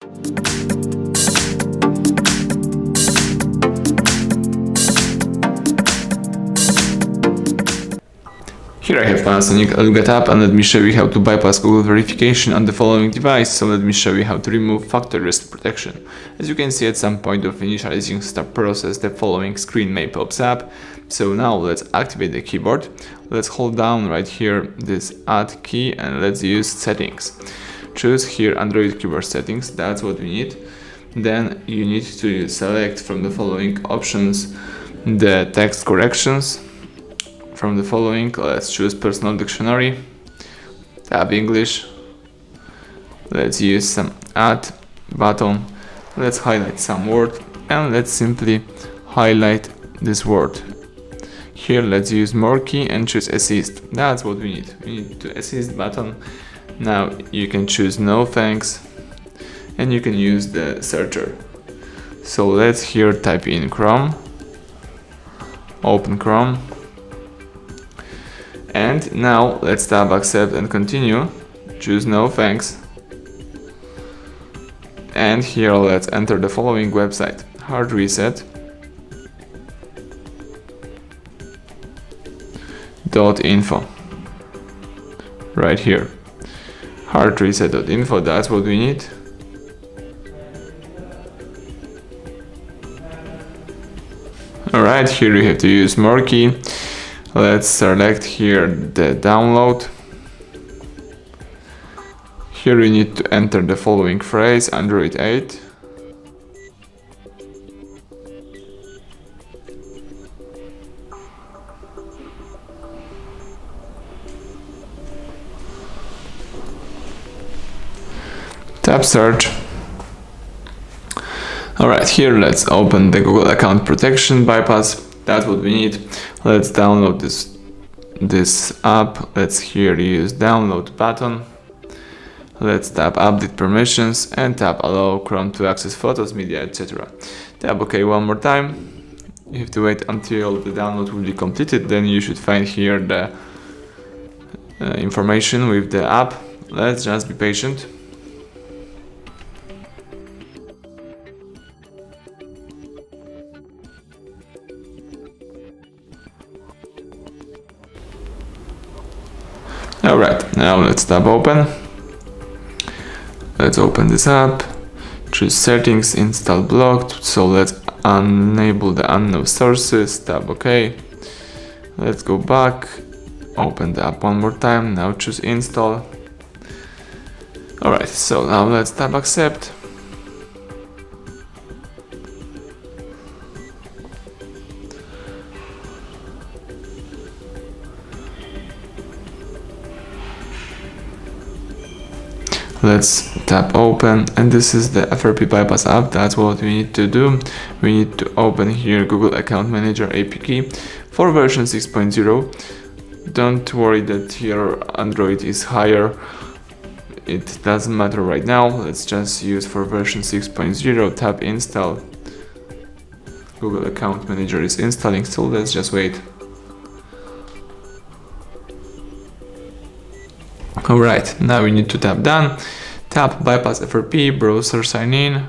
Here I have PANASONIC Eluga Tapp, and let me show you how to bypass Google verification on the following device. So let me show you how to remove factory reset protection. As you can see, at some point of initializing start process, the following screen may pop up. So now let's activate the keyboard. Let's hold down right here this add key and let's use settings. Choose here Android keyboard settings, that's what we need. Then you need to select from the following options the text corrections. From the following, let's choose personal dictionary, tab English, let's use some add button, let's highlight some word and let's simply highlight this word. Here let's use more key and choose assist, that's what we need. We need to assist button. Now you can choose no thanks and you can use the searcher. So let's here type in Chrome, open Chrome. And now let's tab accept and continue, choose no thanks, and here let's enter the following website, HardReset.Info, right here, HardReset.Info, that's what we need. Alright, here we have to use more key. Let's select here the download. Here we need to enter the following phrase, Android 8. Tap search. Alright, here let's open the Google account protection bypass. That's what we need. Let's download this app. Let's here use download button. Let's tap update permissions and tap allow Chrome to access photos, media, etc. Tap OK one more time. You have to wait until the download will be completed. Then you should find here the information with the app. Let's just be patient. Alright, now let's tap open. Let's open this app, choose settings, install blocked, so let's enable the unknown sources, tap OK. Let's go back, open the app one more time, now choose install. Alright, so now let's tap accept. Let's tap open, and this is the Frp Bypass app. That's what we need to do. We need to open here Google Account Manager APK for version 6.0. Don't worry that your Android is higher. It doesn't matter right now. Let's just use for version 6.0. Tap install. Google Account Manager is installing, so let's just wait. Alright, now we need to tap done, tap bypass FRP, browser sign in.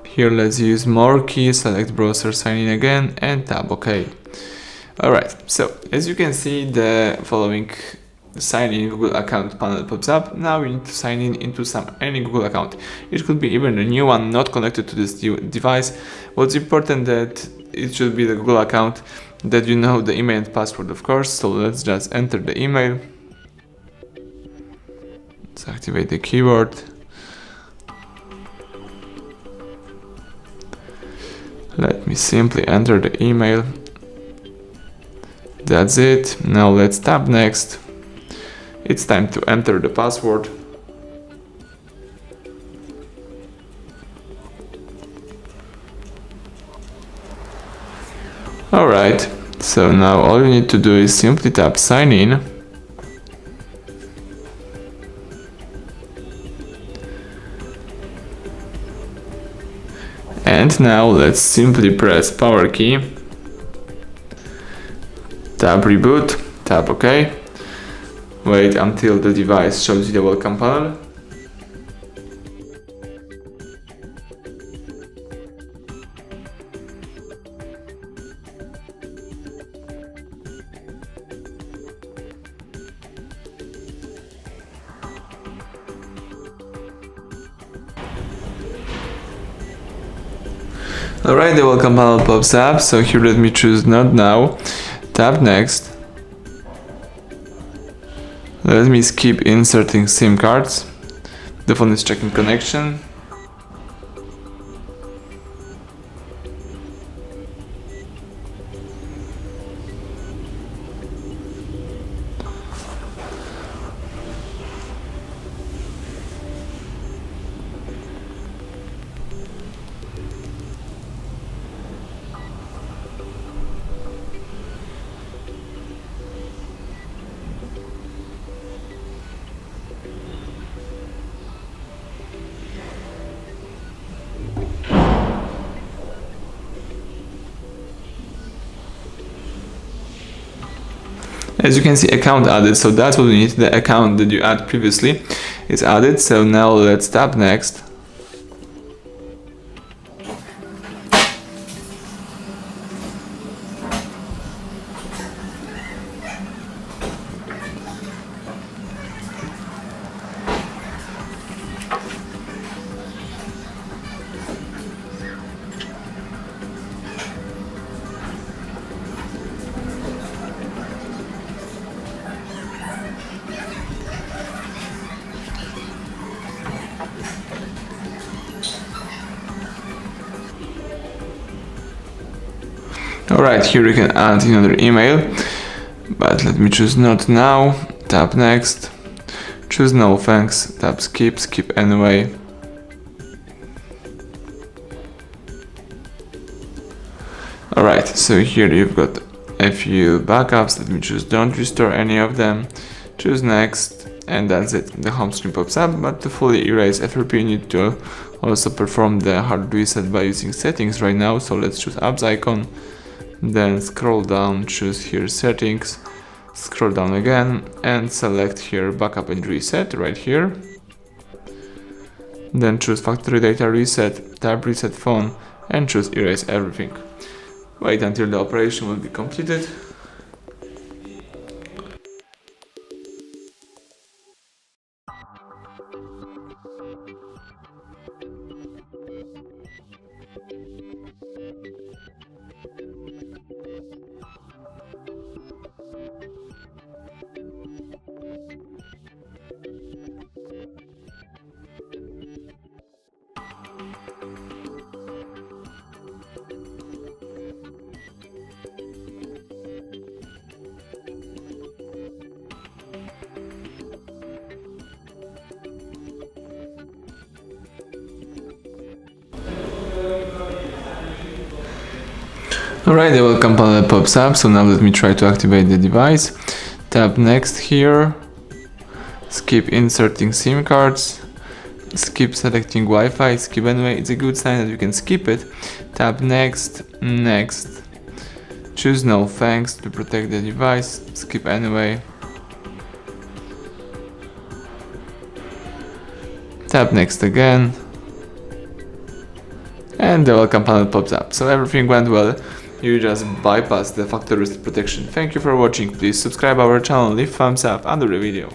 Here let's use more key, select browser sign in again and tap OK. Alright, so as you can see, the following sign in Google account panel pops up. Now we need to sign in into any Google account. It could be even a new one not connected to this device. What's important that it should be the Google account that you know the email and password, of course. So let's just enter the email. Let's activate the keyboard. Let me simply enter the email. That's it. Now let's tap next. It's time to enter the password. Alright, so now all you need to do is simply tap sign in. And now let's simply press power key, tap reboot, tap OK, wait until the device shows you the welcome panel. Alright, the welcome panel pops up, so here let me choose not now, tap next. Let me skip inserting SIM cards. The phone is checking connection. As you can see, account added, so that's what we need. The account that you add previously is added, so now let's tap next. Alright, here you can add another email, but let me choose not now, tap next, choose no thanks, tap skip, skip anyway. Alright, so here you've got a few backups. Let me choose don't restore any of them, choose next, and that's it. The home screen pops up, but to fully erase FRP you need to also perform the hard reset by using settings right now. So let's choose apps icon, then scroll down, choose here settings, scroll down again and select here backup and reset right here. Then choose factory data reset, tap reset phone and choose erase everything. Wait until the operation will be completed. Alright, the welcome panel pops up, so now let me try to activate the device. Tap next here, skip inserting SIM cards, skip selecting Wi-Fi, skip anyway. It's a good sign that you can skip it. Tap next, next, choose no thanks to protect the device, skip anyway. Tap next again, and the welcome panel pops up. So everything went well. You just bypassed the factory reset protection. Thank you for watching. Please subscribe our channel, leave thumbs up under the video.